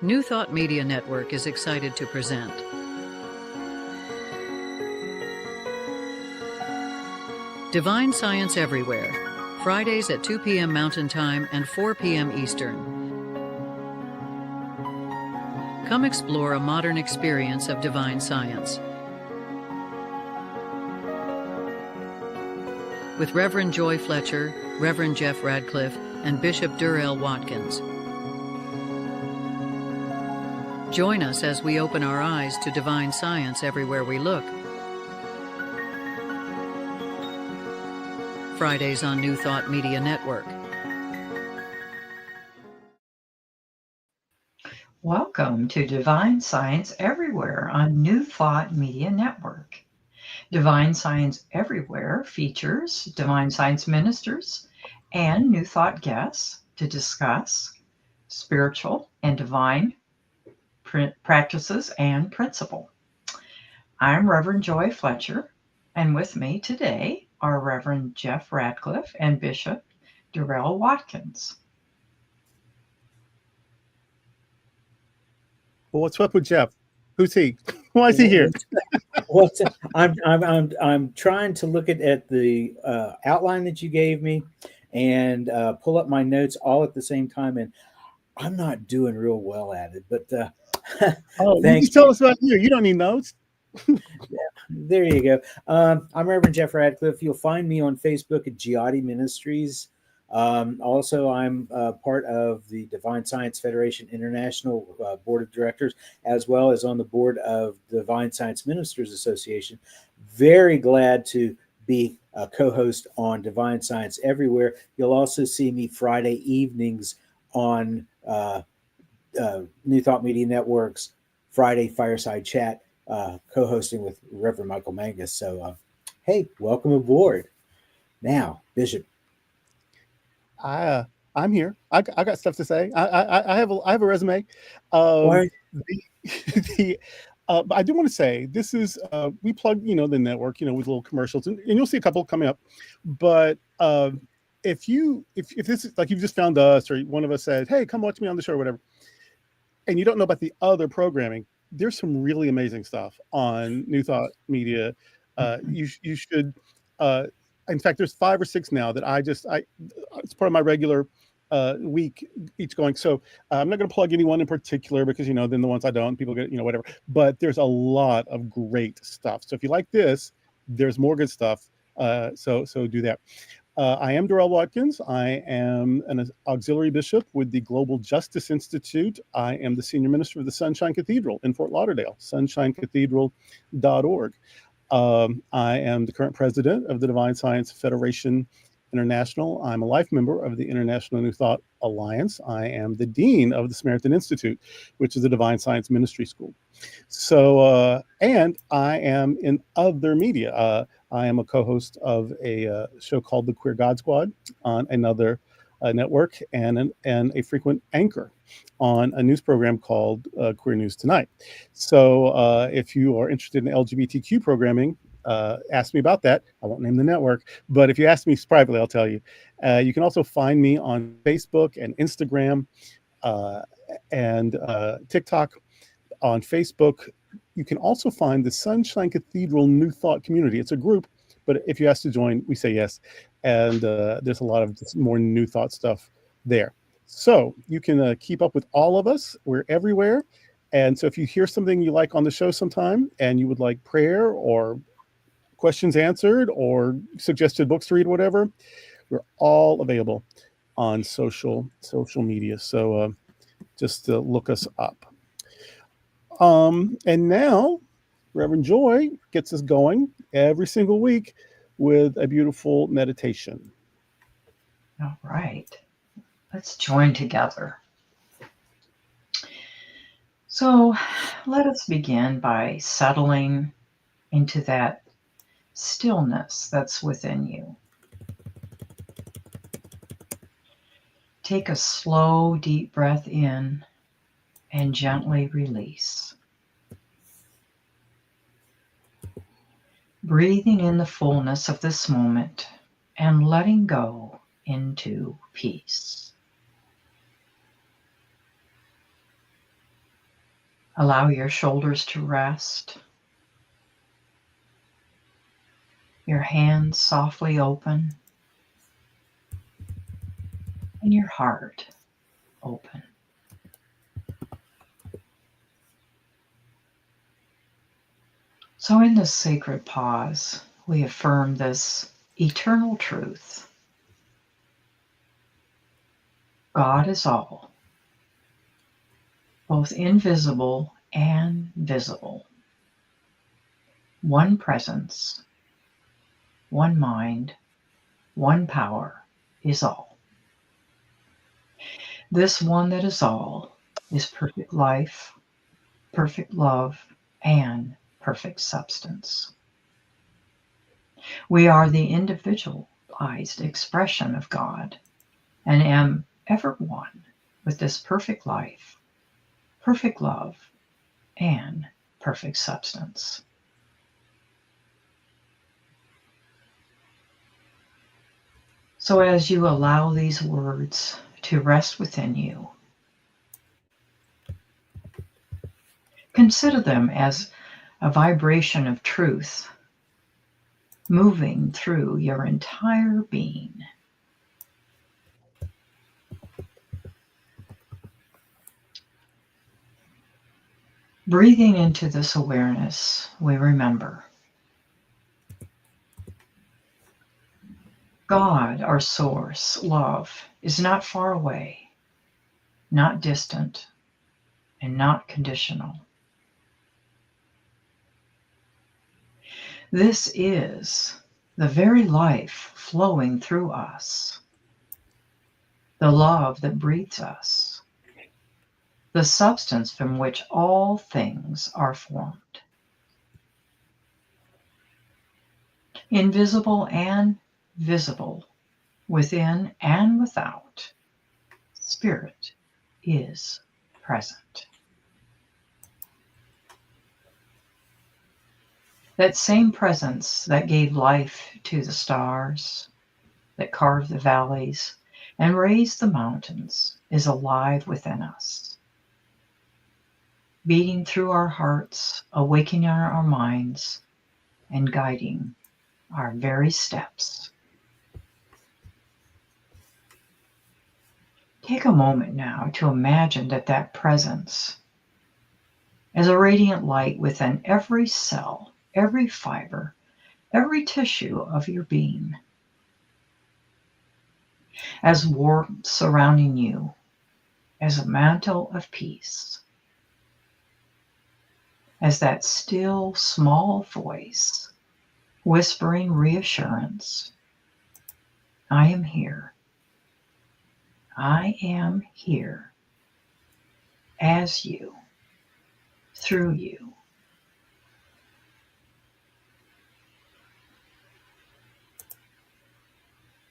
New Thought Media Network is excited to present Divine Science Everywhere, Fridays at 2 p.m. Mountain Time and 4 p.m. Eastern. Come explore a modern experience of divine science with Reverend Joy Fletcher, Reverend Jeff Radcliffe, and Bishop Durrell Watkins. Join us as we open our eyes to divine science everywhere we look. Fridays on New Thought Media Network. Welcome to Divine Science Everywhere on New Thought Media Network. Divine Science Everywhere features divine science ministers and New Thought guests to discuss spiritual and divine practices and principle. I'm Reverend Joy Fletcher, and with me today are Reverend Jeff Radcliffe and Bishop Durrell Watkins. Well, what's up with Jeff? Who's he? Why is he here? I'm trying to look at the outline that you gave me and pull up my notes all at the same time, and I'm not doing real well at it. But you tell us about you. You don't need notes. Yeah, there you go. I'm Reverend Jeff Radcliffe. You'll find me on Facebook at Giotti Ministries. Also, I'm part of the Divine Science Federation International Board of Directors, as well as on the board of Divine Science Ministers Association. Very glad to be a co-host on Divine Science Everywhere. You'll also see me Friday evenings on New Thought Media Network's Friday Fireside Chat, co-hosting with Reverend Michael Mangus. So, hey, welcome aboard. Now, Bishop. I'm here. I got stuff to say. I have a resume. But I do want to say this is we plug the network with little commercials, and you'll see a couple coming up. But if this is like you've just found us, or one of us said, hey, come watch me on the show or whatever, and you don't know about the other programming, there's some really amazing stuff on New Thought Media. You should. In fact, there's 5 or 6 now that it's part of my regular week each going. So I'm not going to plug anyone in particular because, then the ones I don't, people get, whatever. But there's a lot of great stuff. So if you like this, there's more good stuff. So do that. I am Durrell Watkins. I am an auxiliary bishop with the Global Justice Institute. I am the senior minister of the Sunshine Cathedral in Fort Lauderdale, sunshinecathedral.org. I am the current president of the Divine Science Federation International. I'm a life member of the International New Thought Alliance. I am the dean of the Samaritan Institute, which is a divine science ministry school. So, and I am in other media. I am a co-host of a show called The Queer God Squad on another network, and a frequent anchor on a news program called Queer News Tonight. So if you are interested in LGBTQ programming, ask me about that. I won't name the network, but if you ask me privately, I'll tell you. You can also find me on Facebook and Instagram and TikTok. On Facebook, you can also find the Sunshine Cathedral New Thought community. It's a group, but if you ask to join, we say yes. And there's a lot of more New Thought stuff there. So you can keep up with all of us. We're everywhere. And so if you hear something you like on the show sometime and you would like prayer or questions answered or suggested books to read, whatever, we're all available on social media. So just look us up. And now Reverend Joy gets us going every single week with a beautiful meditation. All right. Let's join together. So let us begin by settling into that stillness that's within you. Take a slow, deep breath in and gently release. Breathing in the fullness of this moment and letting go into peace. Allow your shoulders to rest, your hands softly open, and your heart open. So in this sacred pause, we affirm this eternal truth. God is all, both invisible and visible. One presence, one mind, one power is all. This one that is all is perfect life, perfect love, and perfect substance. We are the individualized expression of God and am ever one with this perfect life, perfect love, and perfect substance. So as you allow these words to rest within you, consider them as a vibration of truth moving through your entire being. Breathing into this awareness, we remember God, our source, love, is not far away, not distant, and not conditional. This is the very life flowing through us, the love that breathes us, the substance from which all things are formed. Invisible and visible, within and without, Spirit is present. That same presence that gave life to the stars, that carved the valleys and raised the mountains, is alive within us, beating through our hearts, awakening our minds, and guiding our very steps. Take a moment now to imagine that presence as a radiant light within every cell, every fiber, every tissue of your being, as warmth surrounding you, as a mantle of peace, as that still small voice whispering reassurance. I am here. I am here as you, through you.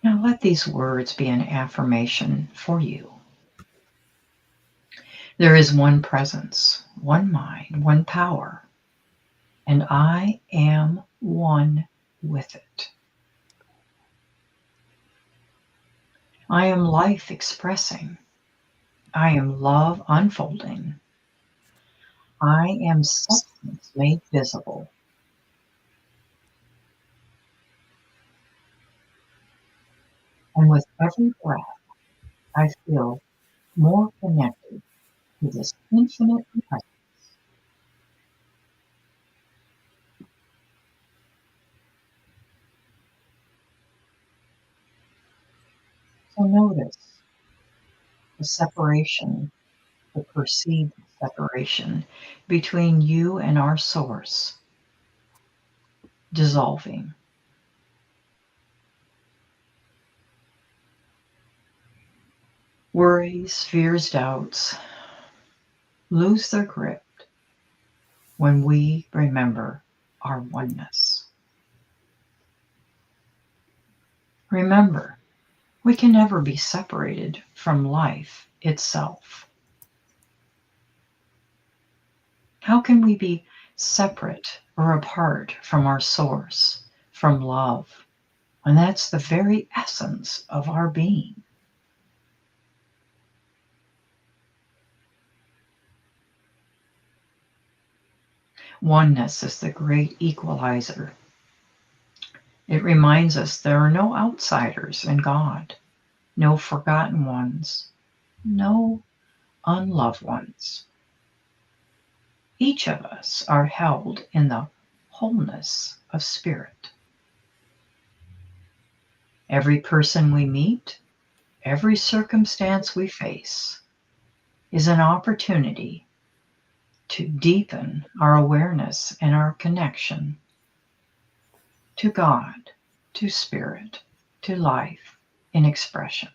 Now let these words be an affirmation for you. There is one presence, one mind, one power, and I am one with it. I am life expressing. I am love unfolding. I am substance made visible. And with every breath, I feel more connected to this infinite presence. So notice the separation, the perceived separation between you and our source dissolving. Worries, fears, doubts lose their grip when we remember our oneness. Remember, we can never be separated from life itself. How can we be separate or apart from our source, from love? And that's the very essence of our being. Oneness is the great equalizer. It reminds us there are no outsiders in God, no forgotten ones, no unloved ones. Each of us are held in the wholeness of spirit. Every person we meet, every circumstance we face is an opportunity to deepen our awareness and our connection to God, to spirit, to life in expression.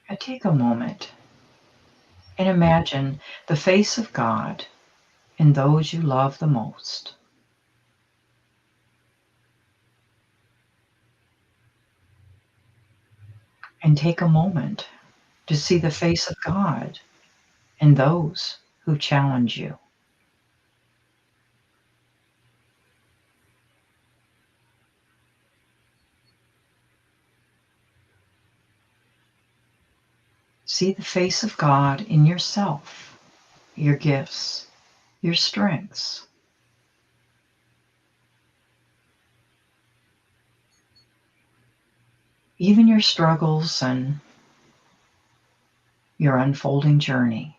I take a moment and imagine the face of God in those you love the most. And take a moment to see the face of God in those who challenge you. See the face of God in yourself, your gifts, your strengths. Even your struggles and your unfolding journey.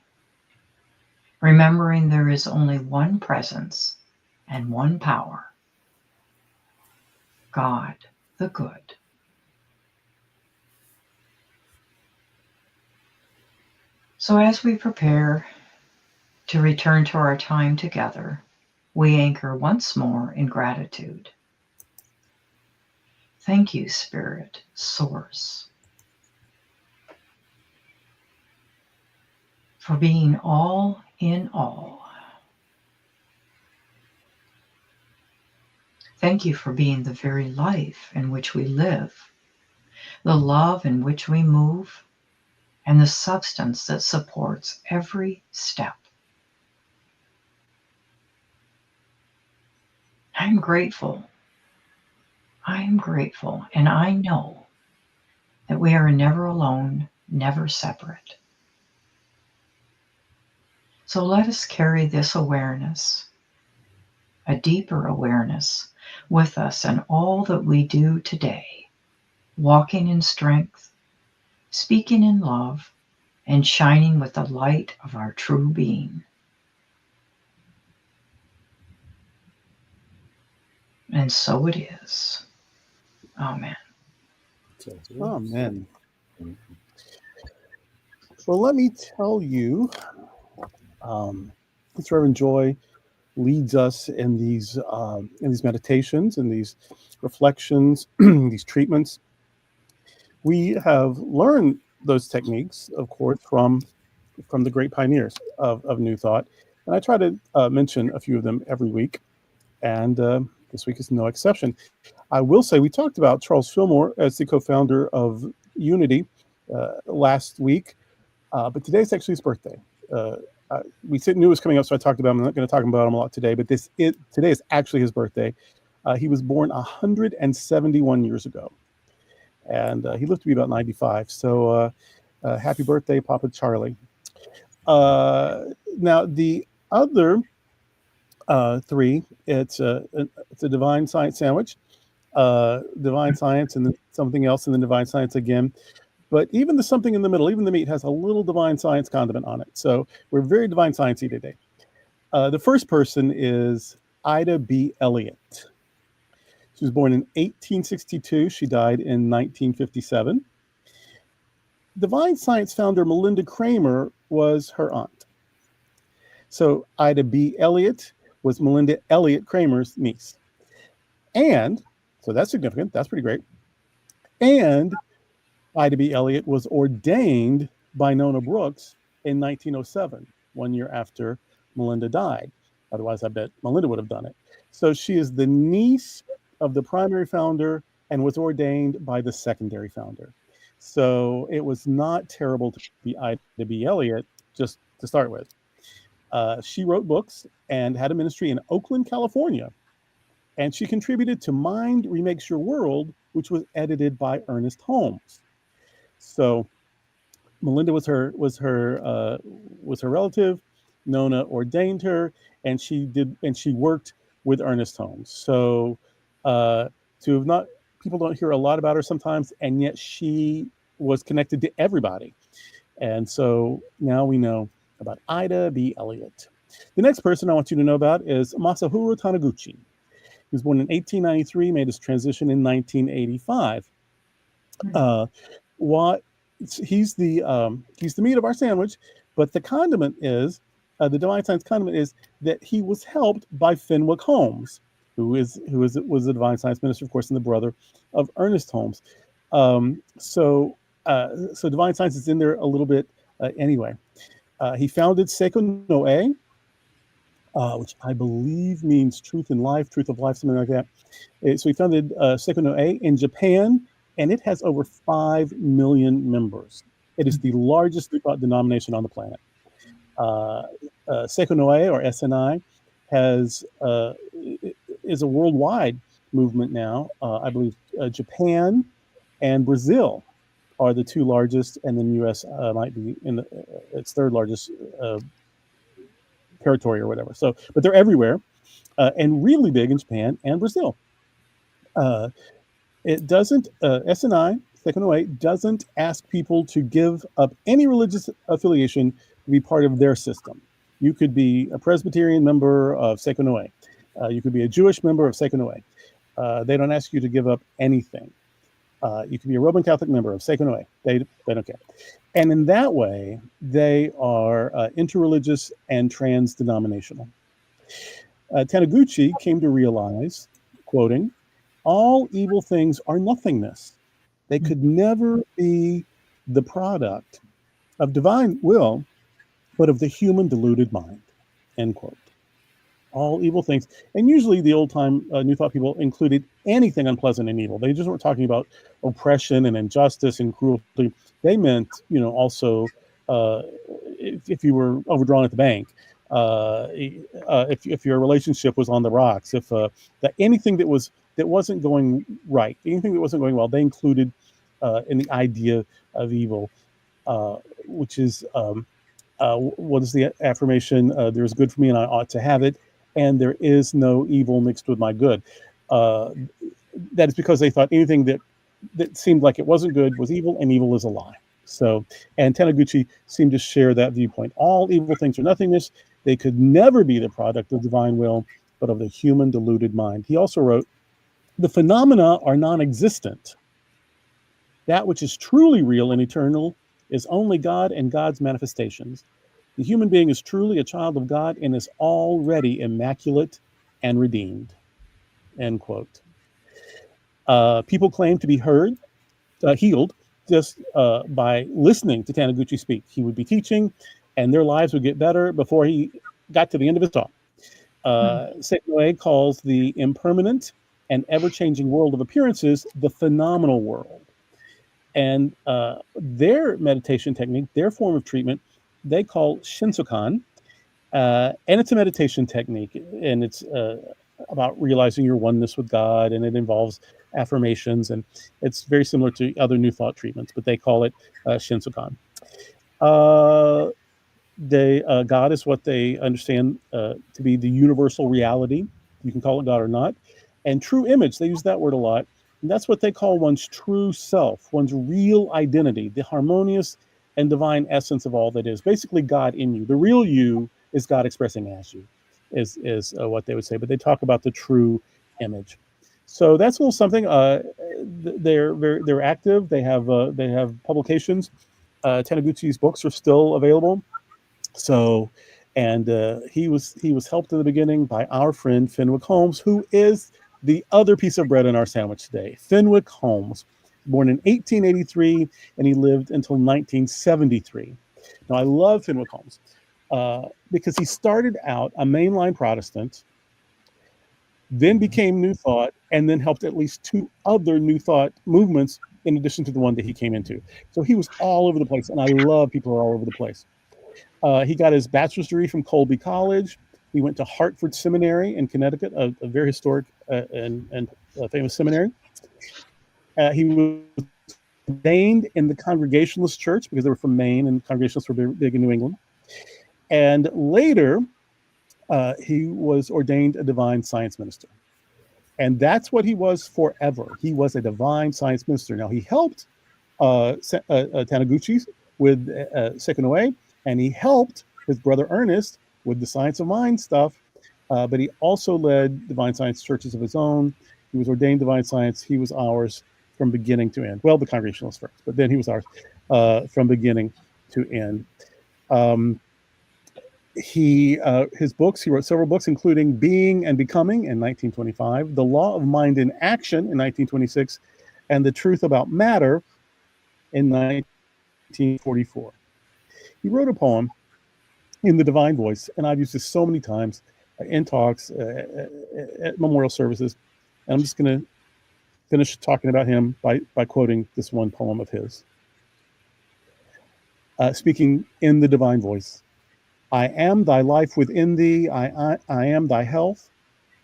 Remembering there is only one presence and one power, God the good. So as we prepare to return to our time together, we anchor once more in gratitude. Thank you, Spirit, Source, for being all in all. Thank you for being the very life in which we live, the love in which we move, and the substance that supports every step. I'm grateful. I am grateful, and I know that we are never alone, never separate. So let us carry this awareness, a deeper awareness, with us in all that we do today, walking in strength, speaking in love, and shining with the light of our true being. And so it is. Amen. Amen. Well, let me tell you, this Reverend Joy leads us in these meditations, in these reflections, these treatments. We have learned those techniques, of course, from the great pioneers of New Thought, and I try to mention a few of them every week, and this week is no exception. I will say we talked about Charles Fillmore as the co-founder of Unity last week, but today's actually his birthday. We knew it was coming up, so I talked about him. I'm not going to talk about him a lot today, but today is actually his birthday. He was born 171 years ago, and he lived to be about 95. So happy birthday, Papa Charlie. Now, the other three, it's a divine science sandwich, divine science, and then something else, and then divine science again. But even the something in the middle, even the meat, has a little divine science condiment on it. So we're very divine sciencey today. The first person is Ida B. Elliott. She was born in 1862. She died in 1957. Divine Science founder Melinda Kramer was her aunt. So Ida B. Elliott was Melinda Elliott Kramer's niece. And, so that's significant. That's pretty great. And Ida B. Elliott was ordained by Nona Brooks in 1907, 1 year after Melinda died. Otherwise, I bet Melinda would have done it. So she is the niece of the primary founder and was ordained by the secondary founder. So it was not terrible to be Ida B. Elliott, just to start with. She wrote books and had a ministry in Oakland, California. and she contributed to Mind Remakes Your World, which was edited by Ernest Holmes. So Melinda was her relative. Nona ordained her, and she worked with Ernest Holmes. So to have not people don't hear a lot about her sometimes, and yet she was connected to everybody. And so now we know about Ida B. Elliott. The next person I want you to know about is Masahiro Taniguchi. He was born in 1893, made his transition in 1985. What he's the meat of our sandwich, but the condiment is the divine science condiment is that he was helped by Fenwick Holmes, who was the divine science minister, of course, and the brother of Ernest Holmes. So divine science is in there a little bit anyway. He founded Seiko no E, which I believe means truth of life, something like that. So he founded Seiko no E in Japan, and it has over 5 million members. It is the largest denomination on the planet. Seiko no E, or SNI, is a worldwide movement now. I believe Japan and Brazil are the two largest, and then U.S. Might be in its third largest territory or whatever. So, but they're everywhere, and really big in Japan and Brazil. It doesn't SNI Seiko no E doesn't ask people to give up any religious affiliation to be part of their system. You could be a Presbyterian member of Seiko no E. You could be a Jewish member of Seiko no E. They don't ask you to give up anything. You can be a Roman Catholic member of Seiko no E. They don't care. And in that way, they are interreligious and trans-denominational. Taniguchi came to realize, quoting, all evil things are nothingness. They could never be the product of divine will, but of the human deluded mind, end quote. All evil things. And usually the old time New Thought people included anything unpleasant and evil. They just weren't talking about oppression and injustice and cruelty. They meant, also if you were overdrawn at the bank, if your relationship was on the rocks, if that anything that wasn't going right, anything that wasn't going well, they included in the idea of evil, which is what is the affirmation? There is good for me and I ought to have it, and there is no evil mixed with my good. That is because they thought anything that seemed like it wasn't good was evil, and evil is a lie. So, and Taniguchi seemed to share that viewpoint. All evil things are nothingness. They could never be the product of divine will, but of the human deluded mind. He also wrote, the phenomena are non-existent. That which is truly real and eternal is only God and God's manifestations. The human being is truly a child of God and is already immaculate and redeemed, end quote. People claim to be healed just by listening to Taniguchi speak. He would be teaching, and their lives would get better before he got to the end of his talk. Seiko no E calls the impermanent and ever-changing world of appearances the phenomenal world. And their meditation technique, their form of treatment, they call Shinsokan. And it's a meditation technique, and it's about realizing your oneness with God, and it involves affirmations, and it's very similar to other New Thought treatments, but they call it Shinsokan. God is what they understand to be the universal reality. You can call it God or not. And true image, they use that word a lot. And that's what they call one's true self, one's real identity, the harmonious and divine essence of all that is. Basically, God in you. The real you is God expressing as you, is what they would say. But they talk about the true image. So that's a little something. They're active. They have publications. Taniguchi's books are still available. So, and he was helped in the beginning by our friend Fenwick Holmes, who is the other piece of bread in our sandwich today. Fenwick Holmes, born in 1883, and he lived until 1973. Now, I love Fenwick Holmes because he started out a mainline Protestant, then became New Thought, and then helped at least 2 other New Thought movements in addition to the one that he came into. So he was all over the place, and I love people who are all over the place. He got his bachelor's degree from Colby College. He went to Hartford Seminary in Connecticut, a very historic and famous seminary. He was ordained in the Congregationalist Church because they were from Maine, and Congregationalists were big in New England. And later, he was ordained a divine science minister. And that's what he was forever. He was a divine science minister. Now, he helped Taniguchi with Sekonoe, and he helped his brother Ernest with the science of mind stuff, but he also led divine science churches of his own. He was ordained divine science. He was ours from beginning to end. Well, the Congregationalists first, but then he was ours from beginning to end. His books, he wrote several books, including Being and Becoming in 1925, The Law of Mind in Action in 1926, and The Truth About Matter in 1944. He wrote a poem in the divine voice, and I've used this so many times in talks, at memorial services, and I'm just going to finish talking about him by quoting this one poem of his. Speaking in the divine voice. I am thy life within thee, I am thy health,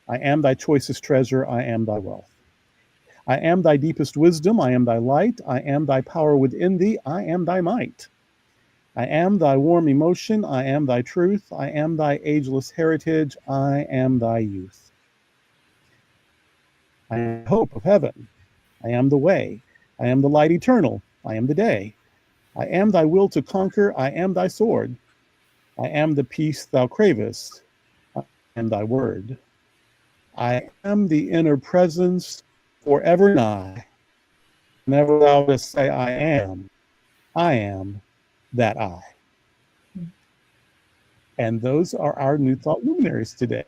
I am thy choicest treasure, I am thy wealth. I am thy deepest wisdom, I am thy light, I am thy power within thee, I am thy might. I am thy warm emotion, I am thy truth, I am thy ageless heritage, I am thy youth. I am the hope of heaven, I am the way, I am the light eternal, I am the day. I am thy will to conquer, I am thy sword. I am the peace thou cravest, I am thy word. I am the inner presence forever nigh. Whenever thou dost say I am that I. And those are our New Thought luminaries today.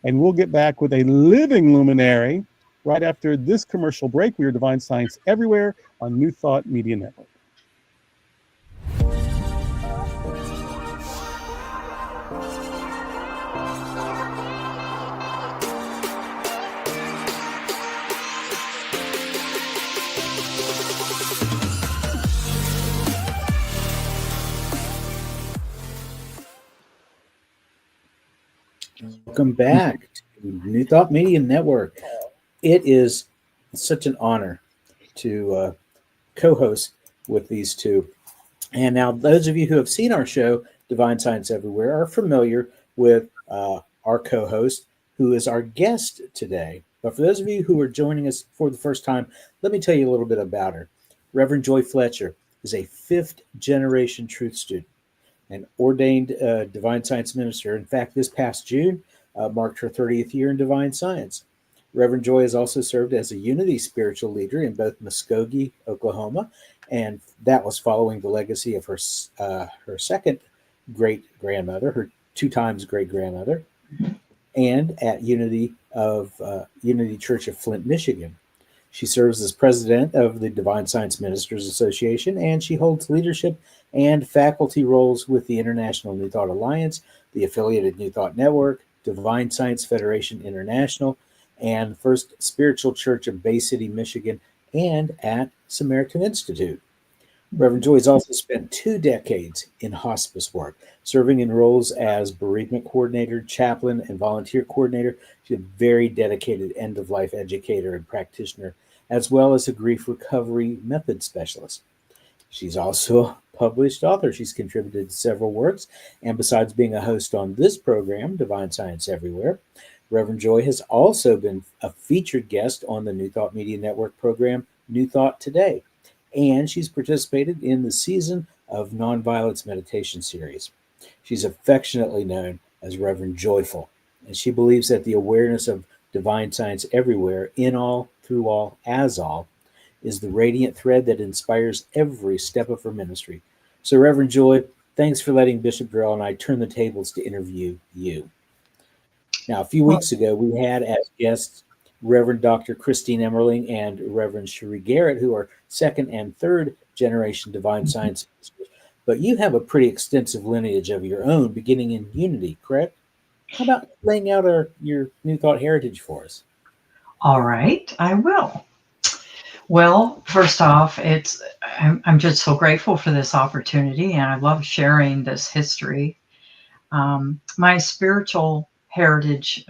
And we'll get back with a living luminary right after this commercial break. We are Divine Science Everywhere on New Thought Media Network. Welcome back to New Thought Media Network. It is such an honor to co-host with these two. And now those of you who have seen our show, Divine Science Everywhere, are familiar with our co-host, who is our guest today. But for those of you who are joining us for the first time, let me tell you a little bit about her. Reverend Joy Fletcher is a fifth-generation truth student, an ordained divine science minister. In fact, this past June marked her 30th year in divine science. Reverend Joy has also served as a Unity spiritual leader in both Muskogee, Oklahoma, and that was following the legacy of her second great-grandmother, her 2 times great-grandmother, and at Unity Church of Flint, Michigan. She serves as president of the Divine Science Ministers Association, and she holds leadership and faculty roles with the International New Thought Alliance, the affiliated New Thought Network, Divine Science Federation International, and First Spiritual Church of Bay City, Michigan, and at Samaritan Institute. Reverend Joy has also spent 2 decades in hospice work, serving in roles as bereavement coordinator, chaplain, and volunteer coordinator. She's a very dedicated end-of-life educator and practitioner, as well as a grief recovery method specialist. She's also a published author. She's contributed to several works, and besides being a host on this program, Divine Science Everywhere, Reverend Joy has also been a featured guest on the New Thought Media Network program, New Thought Today, and she's participated in the Season of Nonviolence Meditation series. She's affectionately known as Reverend Joyful, and she believes that the awareness of divine science everywhere, in all, through all, as all, is the radiant thread that inspires every step of her ministry. So, Reverend Joy, thanks for letting Bishop Durrell and I turn the tables to interview you. Now, a few weeks ago, we had as guests Reverend Dr. Christine Emmerling and Reverend Cherie Garrett, who are 2nd and 3rd generation divine science ministers. But you have a pretty extensive lineage of your own, beginning in Unity, correct? How about laying out your New Thought heritage for us? All right, I will. Well, first off, I'm just so grateful for this opportunity, and I love sharing this history. My spiritual heritage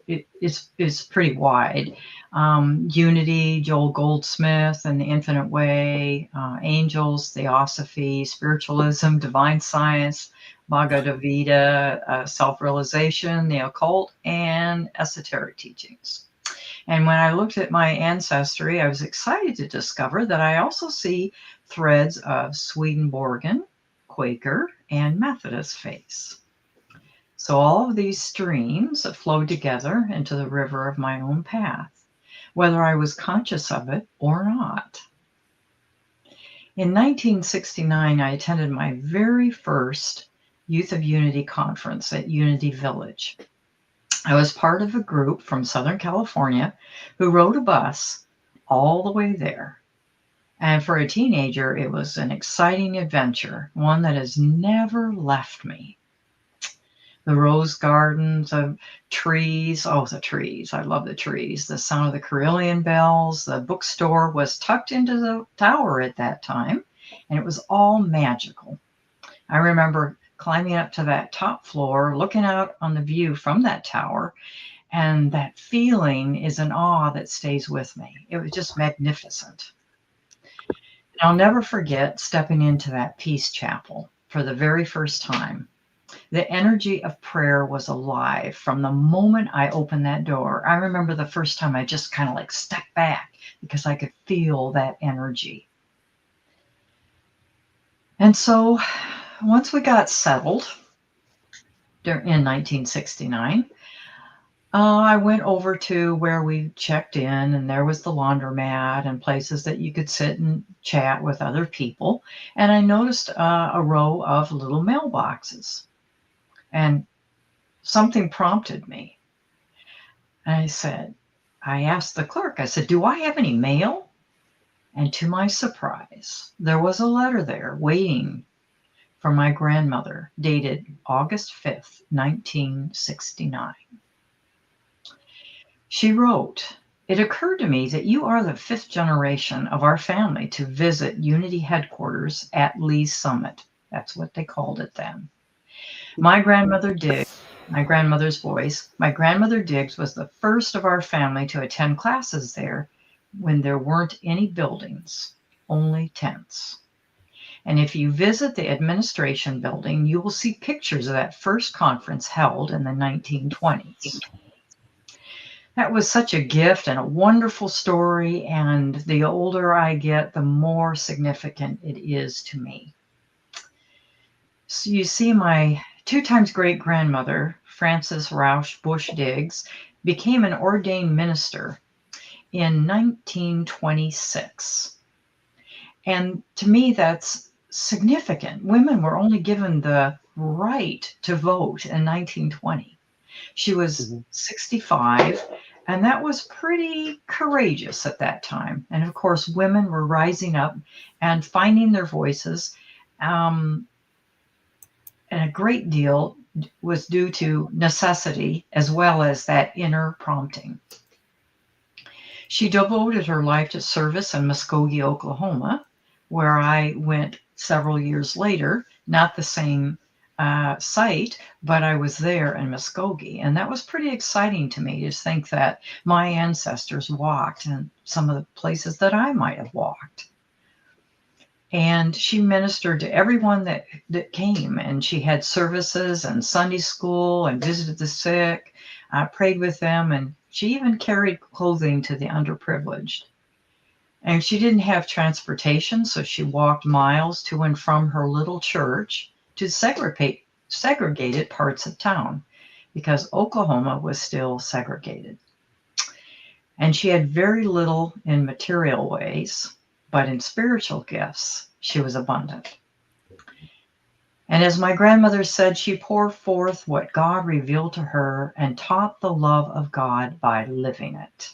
is pretty wide. Unity, Joel Goldsmith and the Infinite Way, angels, theosophy, spiritualism, divine science, Bhagavad Gita, self-realization, the occult, and esoteric teachings. And when I looked at my ancestry, I was excited to discover that I also see threads of Swedenborgian, Quaker, and Methodist faiths. So all of these streams flowed together into the river of my own path, whether I was conscious of it or not. In 1969, I attended my very first Youth of Unity conference at Unity Village. I was part of a group from Southern California who rode a bus all the way there. And for a teenager, it was an exciting adventure, one that has never left me. The rose gardens of trees. Oh, the trees. I love the trees. The sound of the carillon bells. The bookstore was tucked into the tower at that time, and it was all magical. I remember climbing up to that top floor, looking out on the view from that tower, and that feeling is an awe that stays with me. It was just magnificent. And I'll never forget stepping into that peace chapel for the very first time. The energy of prayer was alive from the moment I opened that door. I remember the first time I just kind of like stepped back because I could feel that energy. And so once we got settled in 1969, I went over to where we checked in, and there was the laundromat and places that you could sit and chat with other people. And I noticed a row of little mailboxes. And something prompted me. And I asked the clerk, I said, do I have any mail? And to my surprise, there was a letter there waiting for my grandmother, dated August 5th, 1969. She wrote, it occurred to me that you are the fifth generation of our family to visit Unity headquarters at Lee's Summit. That's what they called it then. My grandmother Diggs was the first of our family to attend classes there when there weren't any buildings, only tents. And if you visit the administration building, you will see pictures of that first conference held in the 1920s. That was such a gift and a wonderful story, and the older I get, the more significant it is to me. So you see, my 2 times great-grandmother, Frances Rausch Bush Diggs, became an ordained minister in 1926. And to me, that's significant. Women were only given the right to vote in 1920. She was 65, and that was pretty courageous at that time. And of course, women were rising up and finding their voices. And a great deal was due to necessity as well as that inner prompting. She devoted her life to service in Muskogee, Oklahoma, where I went several years later, not the same site, but I was there in Muskogee. And that was pretty exciting to me to think that my ancestors walked in some of the places that I might have walked. And she ministered to everyone that came, and she had services and Sunday school and visited the sick, prayed with them, and she even carried clothing to the underprivileged. And she didn't have transportation, so she walked miles to and from her little church to segregated parts of town, because Oklahoma was still segregated. And she had very little in material ways, but in spiritual gifts, she was abundant. And as my grandmother said, she poured forth what God revealed to her and taught the love of God by living it.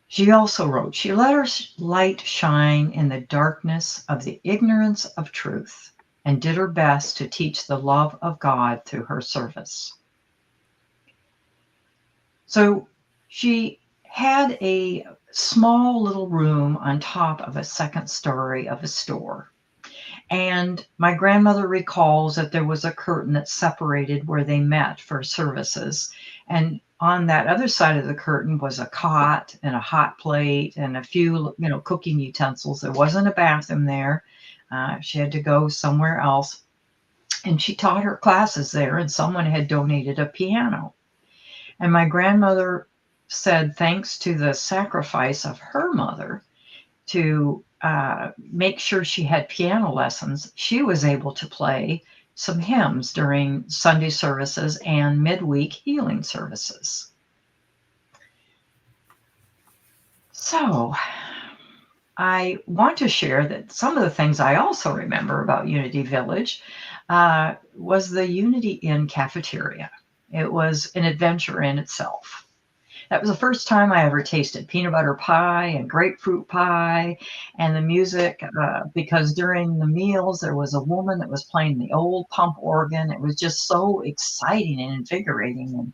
She also wrote, she let her light shine in the darkness of the ignorance of truth and did her best to teach the love of God through her service. So she had a small little room on top of a second story of a store. And my grandmother recalls that there was a curtain that separated where they met for services. And on that other side of the curtain was a cot and a hot plate and a few, cooking utensils. There wasn't a bathroom there. She had to go somewhere else. And she taught her classes there, and someone had donated a piano. And my grandmother said, thanks to the sacrifice of her mother to make sure she had piano lessons, she was able to play some hymns during Sunday services and midweek healing services. So I want to share that some of the things I also remember about Unity Village was the Unity Inn cafeteria. It was an adventure in itself. That was the first time I ever tasted peanut butter pie and grapefruit pie and the music, because during the meals there was a woman that was playing the old pump organ. It was just so exciting and invigorating. And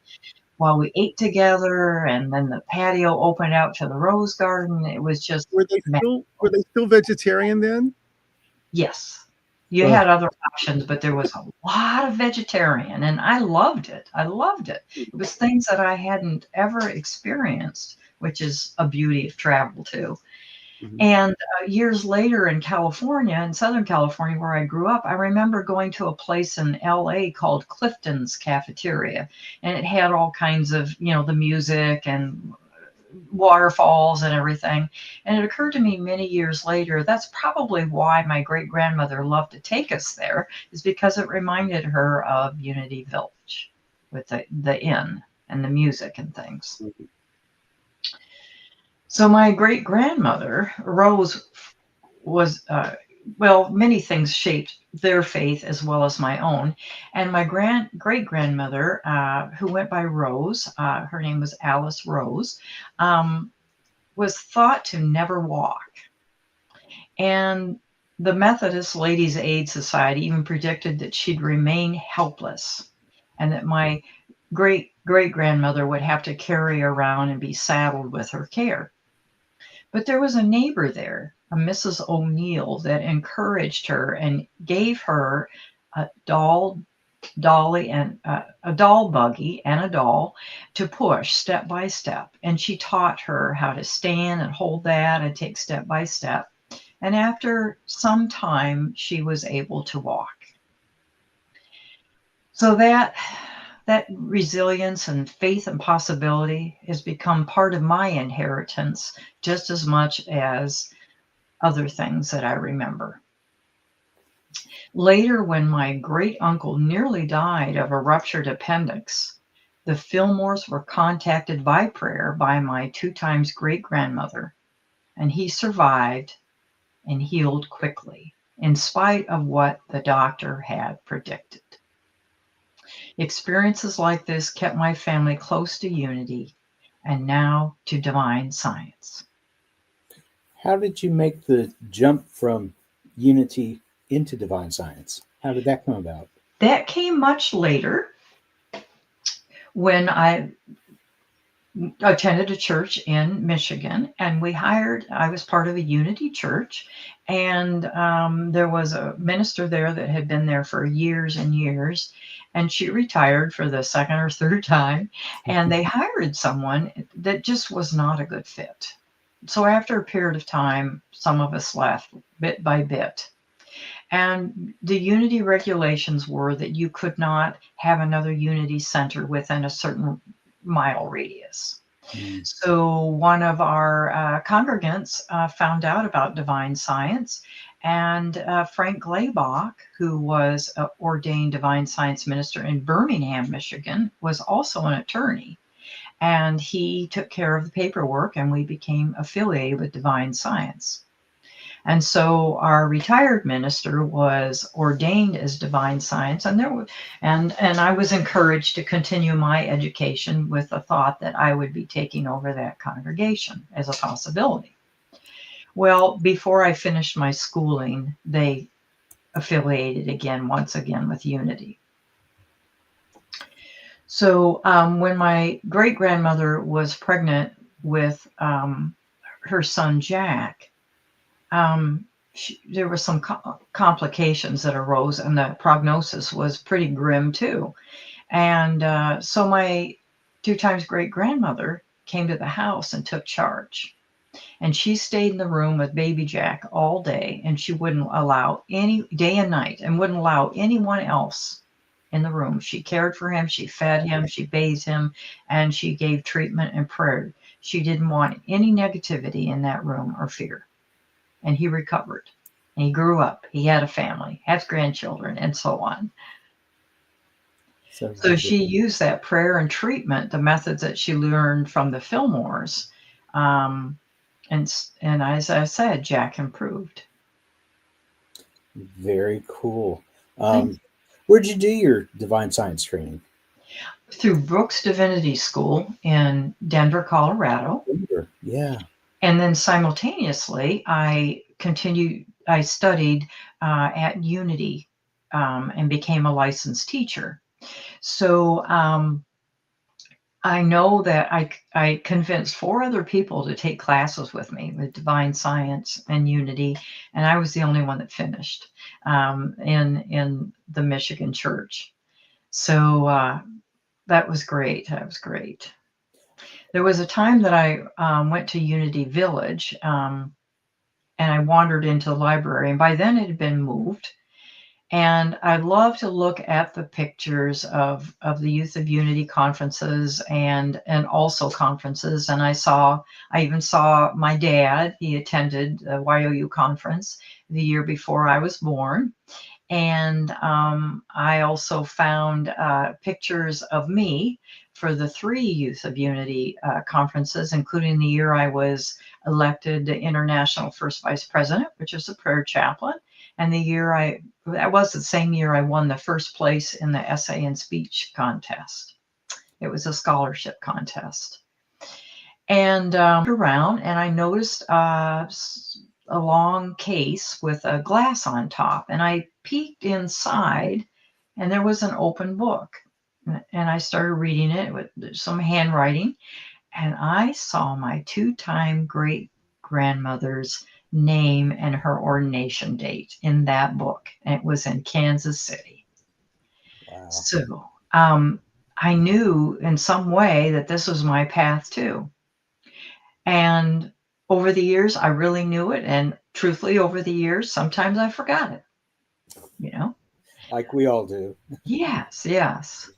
while we ate together, and then the patio opened out to the rose garden, it was just Were they still vegetarian then? Yes. You had other options, but there was a lot of vegetarian, and I loved it. I loved it. It was things that I hadn't ever experienced, which is a beauty of travel too. Mhm. And years later in California, in Southern California, where I grew up, I remember going to a place in LA called Clifton's Cafeteria, and it had all kinds of, the music and waterfalls and everything. And it occurred to me many years later, that's probably why my great grandmother loved to take us there, is because it reminded her of Unity Village with the inn and the music and things. Mhm. So my great grandmother, Rose, was, many things shaped their faith as well as my own. And my great grandmother, who went by Rose, her name was Alice Rose, was thought to never walk. And the Methodist Ladies Aid Society even predicted that she'd remain helpless and that my great grandmother would have to carry around and be saddled with her care. But there was a neighbor there, a Mrs. O'Neill, that encouraged her and gave her a dolly and a doll buggy and a doll to push step by step. And she taught her how to stand and hold that and take step by step. And after some time, she was able to walk. So that resilience and faith and possibility has become part of my inheritance just as much as other things that I remember. Later, when my great uncle nearly died of a ruptured appendix, the Fillmores were contacted by prayer by my 2 times great grandmother, and he survived and healed quickly, in spite of what the doctor had predicted. Experiences like this kept my family close to Unity and now to divine science. How did you make the jump from Unity into divine science? How did that come about? That came much later, when I attended a church in Michigan, and I was part of a Unity church, and there was a minister there that had been there for years and years, and she retired for the second or third time, and they hired someone that just was not a good fit. So after a period of time, some of us left bit by bit. And the Unity regulations were that you could not have another Unity center within a certain mile radius. Mm. So one of our congregants found out about divine science, and Frank Glaybach, who was an ordained divine science minister in Birmingham, Michigan, was also an attorney. And he took care of the paperwork, and we became affiliated with divine science. And so our retired minister was ordained as divine science, and I was encouraged to continue my education with the thought that I would be taking over that congregation as a possibility. Well, before I finished my schooling, they affiliated once again with Unity. So when my great grandmother was pregnant with her son Jack, there were some complications that arose, and the prognosis was pretty grim too. And so my 2 times great grandmother came to the house and took charge. And she stayed in the room with baby Jack all day, and she wouldn't allow any day and night, and wouldn't allow anyone else in the room. She cared for him, she fed him, she bathed him, and she gave treatment and prayer. She didn't want any negativity in that room or fear. And he recovered. And he grew up. He had a family, has grandchildren, and so on. So she used that prayer and treatment, the methods that she learned from the Fillmores. And as I said, Jack improved. Very cool. Where'd you do your divine science training? Through Brooks Divinity School in Denver, Colorado. Yeah. And then simultaneously, I studied at Unity and became a licensed teacher. So I know that I convinced 4 other people to take classes with me with divine science and Unity, and I was the only one that finished in the Michigan church. So that was great. That was great. There was a time that I went to Unity Village, and I wandered into the library, and by then it had been moved. And I love to look at the pictures of the Youth of Unity conferences and also conferences. And I even saw my dad. He attended the YOU conference the year before I was born. And I also found pictures of me for the 3 Youth of Unity conferences, including the year I was elected the International First Vice President, which is a prayer chaplain. And that was the same year I won the first place in the essay and speech contest. It was a scholarship contest. And around, and I noticed a long case with a glass on top. And I peeked inside, and there was an open book. And I started reading it with some handwriting. And I saw my 2-time great grandmother's name and her ordination date in that book. And it was in Kansas City. Wow. So I knew in some way that this was my path too. And over the years, I really knew it. And truthfully, over the years, sometimes I forgot it, Like we all do. Yes, yes.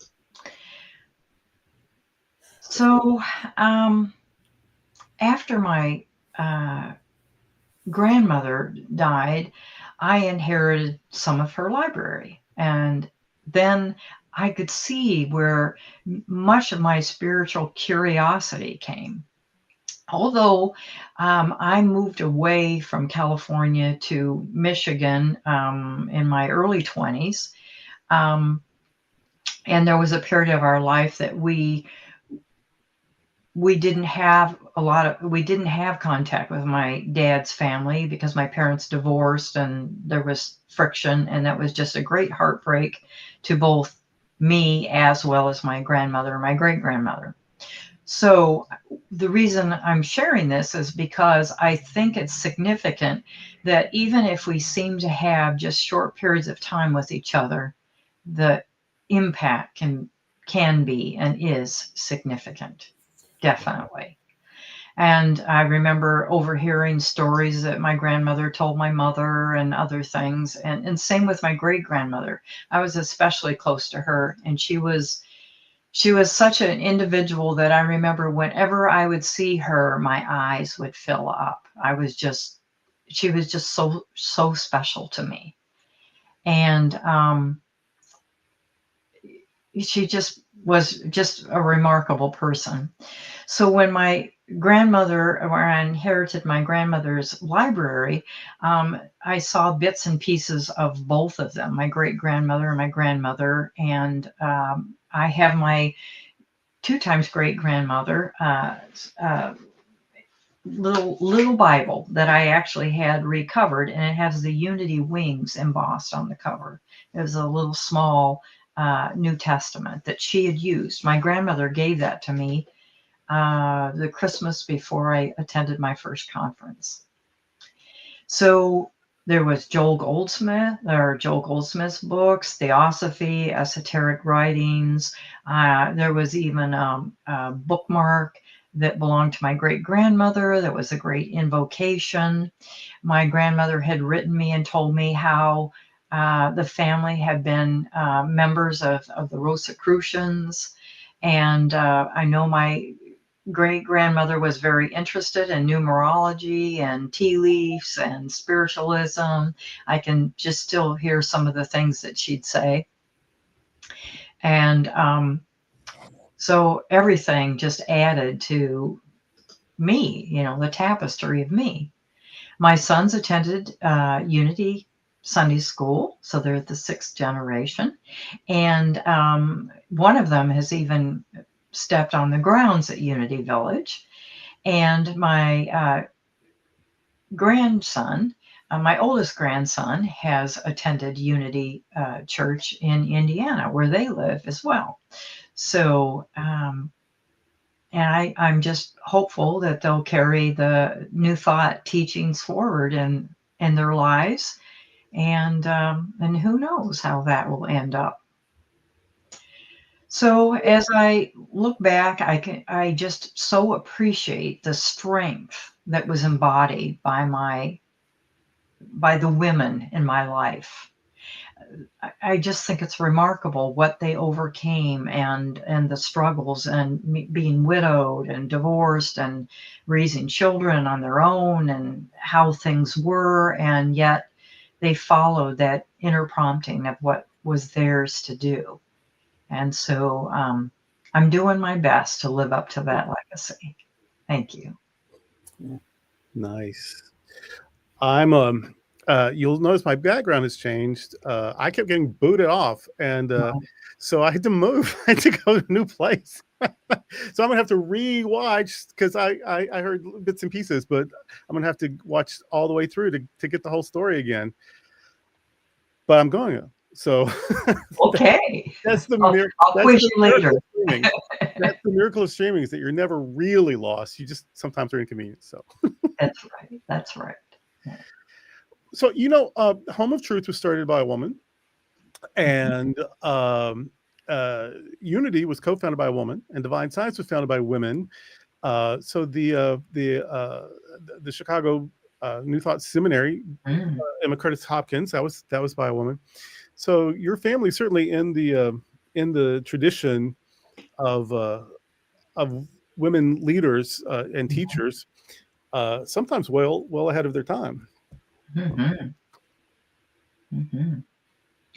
So after my grandmother died, I inherited some of her library. And then I could see where much of my spiritual curiosity came. Although I moved away from California to Michigan in my early 20s, and there was a period of our life that we didn't have contact with my dad's family because my parents divorced and there was friction, and that was just a great heartbreak to both me as well as my grandmother and my great grandmother. So the reason I'm sharing this is because I think it's significant that even if we seem to have just short periods of time with each other, the impact can be and is significant. Definitely. And I remember overhearing stories that my grandmother told my mother and other things. And same with my great grandmother. I was especially close to her, and she was such an individual that I remember whenever I would see her, my eyes would fill up. She was just so special to me. And she just was just a remarkable person. So when I inherited my grandmother's library, I saw bits and pieces of both of them, my great grandmother and my grandmother. And I have my 2 times great grandmother little Bible that I actually had recovered, and it has the Unity wings embossed on the cover. It was a little small New Testament that she had used. My grandmother gave that to me the Christmas before I attended my first conference. So There was Joel Goldsmith's books, Theosophy, Esoteric Writings. There was even a bookmark that belonged to my great grandmother. That was a great invocation. My grandmother had written me and told me how the family had been members of the Rosicrucians. And I know my great grandmother was very interested in numerology and tea leaves and spiritualism. I can just still hear some of the things that she'd say. And so everything just added to me, the tapestry of me. My sons attended Unity Sunday School, so they're the sixth generation. And one of them has even stepped on the grounds at Unity Village. And my grandson, my oldest grandson, has attended Unity Church in Indiana, where they live as well. So, and I'm just hopeful that they'll carry the New Thought teachings forward in their lives, and who knows how that will end up. So as I look back, I just so appreciate the strength that was embodied by the women in my life. I just think it's remarkable what they overcame and the struggles and being widowed and divorced and raising children on their own and how things were, and yet they followed that inner prompting of what was theirs to do. And so I'm doing my best to live up to that legacy. Thank you. Nice. You'll notice my background has changed. I kept getting booted off, and so I had to move. I had to go to a new place. So I'm gonna have to re-watch, because I heard bits and pieces, but I'm gonna have to watch all the way through to get the whole story again. But I'm going to. So okay. That's the I'll quiz you later. That's the miracle of streaming, is that you're never really lost. You just sometimes are inconvenienced. So that's right. That's right. Yeah. So Home of Truth was started by a woman, and Unity was co-founded by a woman, and Divine Science was founded by women. So the Chicago New Thought Seminary, Emma Curtis Hopkins, that was by a woman. So your family certainly in the tradition of women leaders and teachers, sometimes well ahead of their time. Mm-hmm. Mm-hmm.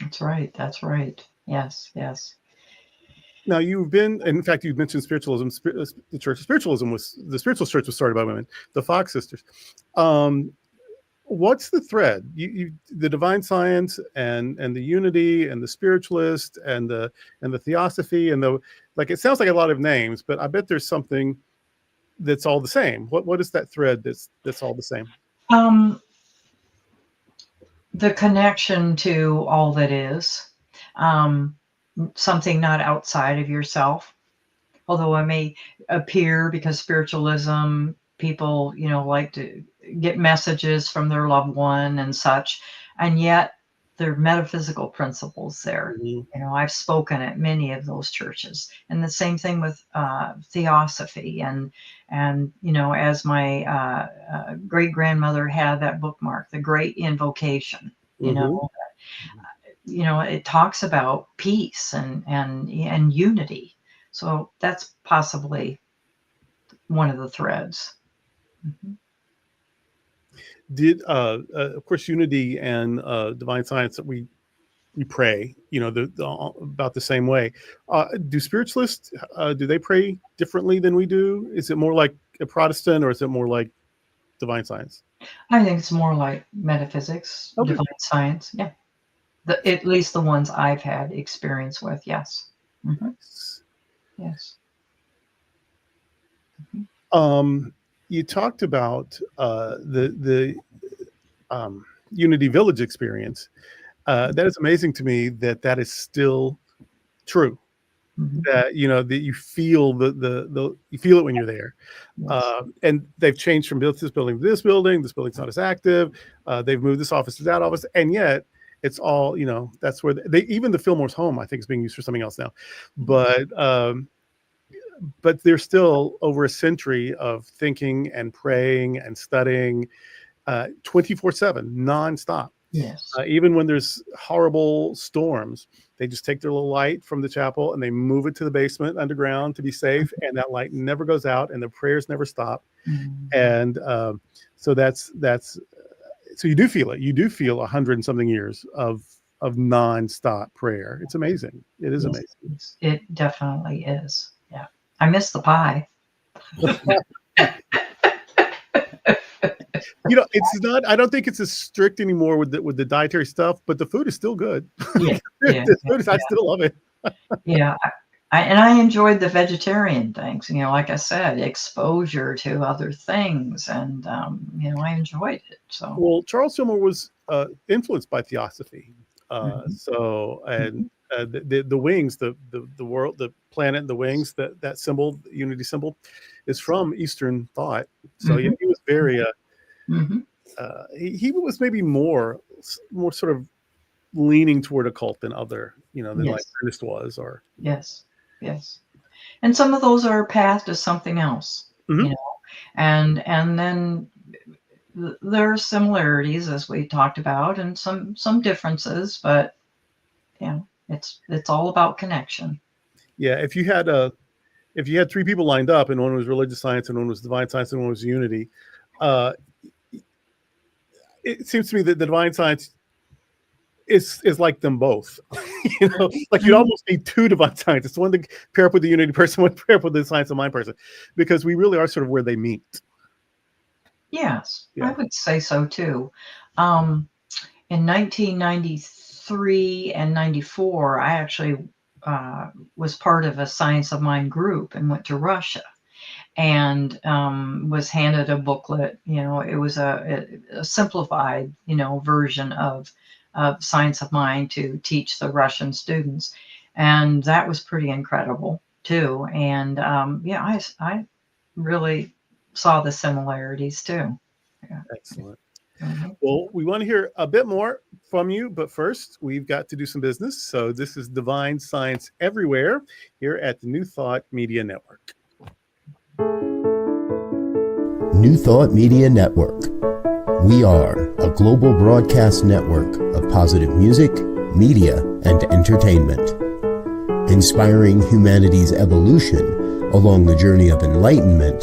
That's right. That's right. Yes. Yes. Now you've mentioned spiritualism. The Church of Spiritualism the spiritual church was started by women, the Fox sisters. What's the thread? The Divine Science and the Unity and the Spiritualist and the Theosophy and it sounds like a lot of names, but I bet there's something that's all the same. What is that thread that's all the same? The connection to all that is, something not outside of yourself. Although it may appear, because spiritualism, people, like to get messages from their loved one and such, and yet there are metaphysical principles there. Mm-hmm. I've spoken at many of those churches, and the same thing with Theosophy, and as my great grandmother had that bookmark, The Great Invocation. It talks about peace and unity. So that's possibly one of the threads. Mm-hmm. Did of course Unity and Divine Science, we pray, about the same way. Do spiritualists do they pray differently than we do? Is it more like a Protestant, or is it more like Divine Science? I think it's more like metaphysics, okay. Divine Science. Yeah, at least the ones I've had experience with. Yes. Mm-hmm. Yes. Mm-hmm. You talked about the Unity Village experience. That is amazing to me that is still true. that that you feel you feel it when you're there. Yes. And they've changed from this building to this building. This building's not as active. They've moved this office to that office, and yet it's all that's where they even the Fillmore's home I think is being used for something else now, but there's still over a century of thinking and praying and studying 24/7 nonstop. Yes. Even when there's horrible storms, they just take their little light from the chapel and they move it to the basement underground to be safe. And that light never goes out and the prayers never stop. And so that's so you do feel it. You do feel 100 and something years of nonstop prayer. It's amazing. It is amazing. It definitely is. Yeah. I miss the pie. It's not. I don't think it's as strict anymore with the dietary stuff, but the food is still good. Yeah, I still love it. Yeah, I enjoyed the vegetarian things. Like I said, exposure to other things, and I enjoyed it. So well, Charles Fillmore was influenced by theosophy. So and the wings, the world, the planet, and the wings, that symbol, the unity symbol, is from Eastern thought. So he was very. He was maybe more sort of leaning toward occult than other, than like Ernest was, or yes, and some of those are a path to something else, and then there are similarities as we talked about, and some differences, but it's all about connection. Yeah, if you had three people lined up, and one was religious science, and one was divine science, and one was unity. It seems to me that the divine science is like them both. Like you'd almost need two divine scientists, one to pair up with the unity person, one to pair up with the science of mind person, because we really are sort of where they meet. Yes, I would say so too. In 1993 and 94, I actually was part of a science of mind group and went to Russia. And was handed a booklet. It was a simplified, version of Science of Mind to teach the Russian students, and that was pretty incredible too. And I really saw the similarities too. Yeah. Excellent. Well, we want to hear a bit more from you, but first we've got to do some business. So this is Divine Science Everywhere here at the New Thought Media Network. New Thought Media Network. We are a global broadcast network of positive music, media, and entertainment, inspiring humanity's evolution along the journey of enlightenment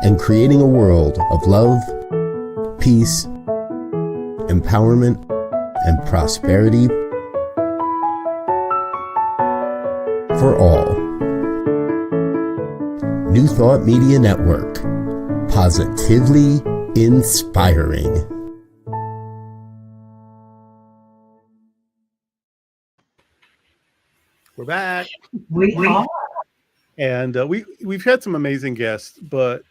and creating a world of love, peace, empowerment, and prosperity for all. New Thought Media Network. Positively inspiring. We're back. We are. And we've had some amazing guests, but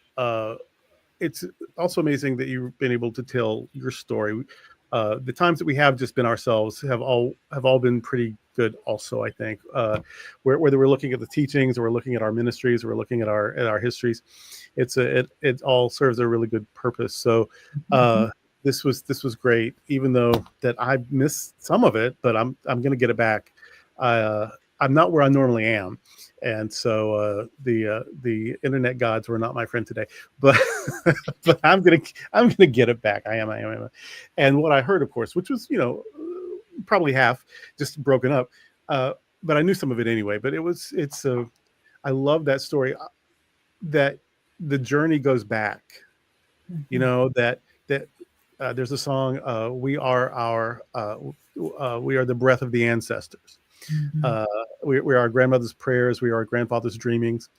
it's also amazing that you've been able to tell your story. The times that we have just been ourselves have all been pretty good. Also, I think whether we're looking at the teachings or we're looking at our ministries or we're looking at our histories, it all serves a really good purpose. So this was great, even though that I missed some of it, but I'm going to get it back. I'm not where I normally am. And so the internet gods were not my friend today, but but I'm gonna get it back. I am. And what I heard, of course, which was probably half just broken up, but I knew some of it anyway. But I love that story, that the journey goes back. That there's a song, we are the breath of the ancestors. We are our grandmother's prayers. We are our grandfather's dreamings,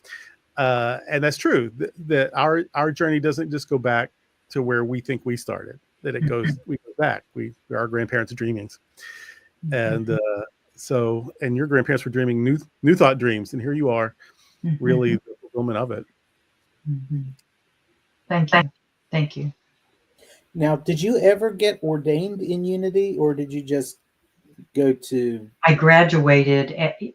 and that's true. That our journey doesn't just go back to where we think we started. That it goes, we go back. We are our grandparents' dreamings, and and your grandparents were dreaming new thought dreams, and here you are, really the fulfillment of it. Thank you. Now, did you ever get ordained in Unity, or did you just go to? I graduated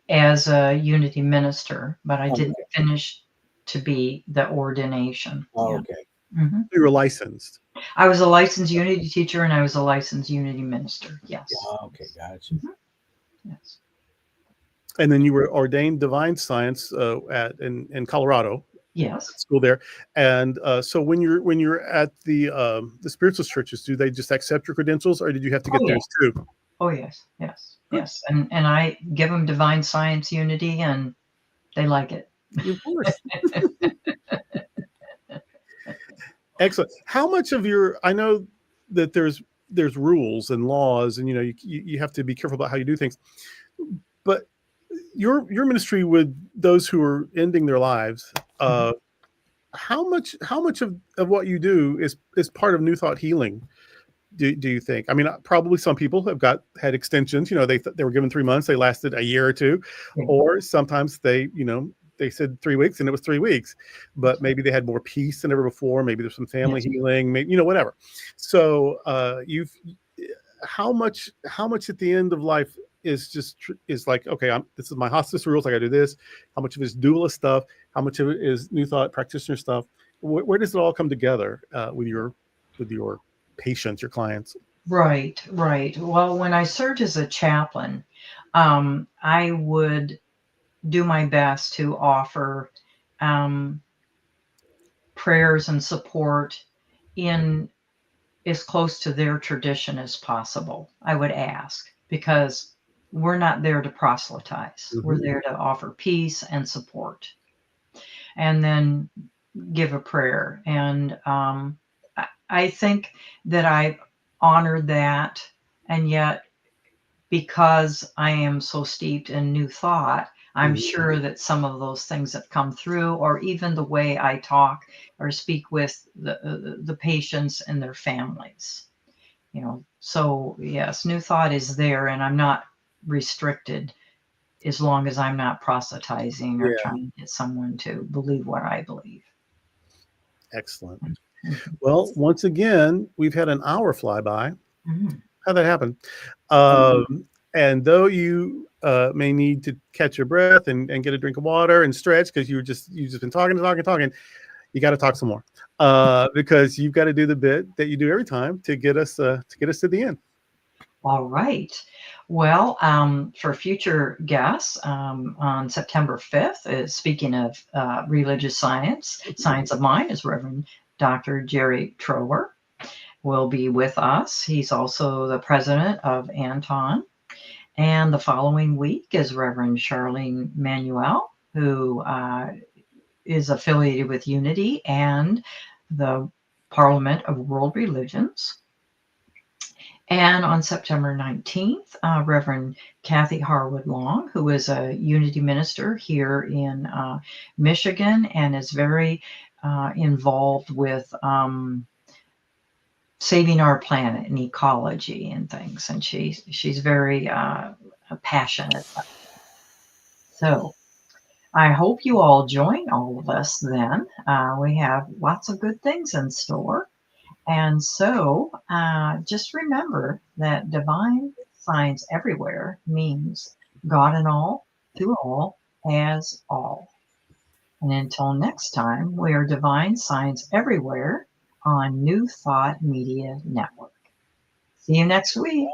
as a Unity minister, but I didn't finish to be the ordination. Oh, Yeah. okay. Mm-hmm. You were licensed. I was a licensed Unity teacher and I was a licensed Unity minister. Yes. Okay, gotcha. Mhm. Yes. And then you were ordained divine science in Colorado. Yes. School there. And so when you're at the spiritualist churches, do they just accept your credentials, or did you have to get Oh, theirs too? Oh, yes. Yes. Yes. And I give them divine science Unity and they like it. Of course. Excellent. How much of your, I know that there's rules and laws, and you have to be careful about how you do things, but your ministry with those who are ending their lives, how much of what you do is part of New Thought healing? Do you think? I mean, probably some people have had extensions. They were given 3 months, they lasted a year or two, or sometimes they said 3 weeks and it was 3 weeks, but maybe they had more peace than ever before. Maybe there's some family healing, maybe whatever. So how much at the end of life is like, okay, this is my hospice rules, I gotta do this. How much of it is doula stuff? How much of it is New Thought practitioner stuff? Where does it all come together with your patients, your clients? Right. Well, when I served as a chaplain, I would do my best to offer prayers and support in as close to their tradition as possible. I would ask, because we're not there to proselytize. We're there to offer peace and support, and then give a prayer. And I think that I honored that, and yet, because I am so steeped in New Thought, I'm sure that some of those things have come through, or even the way I talk or speak with the patients and their families. So yes, New Thought is there, and I'm not restricted as long as I'm not proselytizing or trying to get someone to believe what I believe. Excellent. Well, once again, we've had an hour fly by. How'd that happen? And though you may need to catch your breath and get a drink of water and stretch, because you've just been talking, you got to talk some more, because you've got to do the bit that you do every time to get us to the end. All right. Well, for future guests, on September 5th, speaking of religious science of mind, is Reverend Dr. Jerry Trower will be with us. He's also the president of Anton. And the following week is Reverend Charlene Manuel, who is affiliated with Unity and the Parliament of World Religions. And on September 19th, Reverend Kathy Harwood Long, who is a Unity minister here in Michigan and is very involved with saving our planet and ecology and things. And she's very passionate. So I hope you all join all of us then. We have lots of good things in store. And so just remember that divine science everywhere means God in all, through all, as all. And until next time, we are Divine Science Everywhere on New Thought Media Network. See you next week.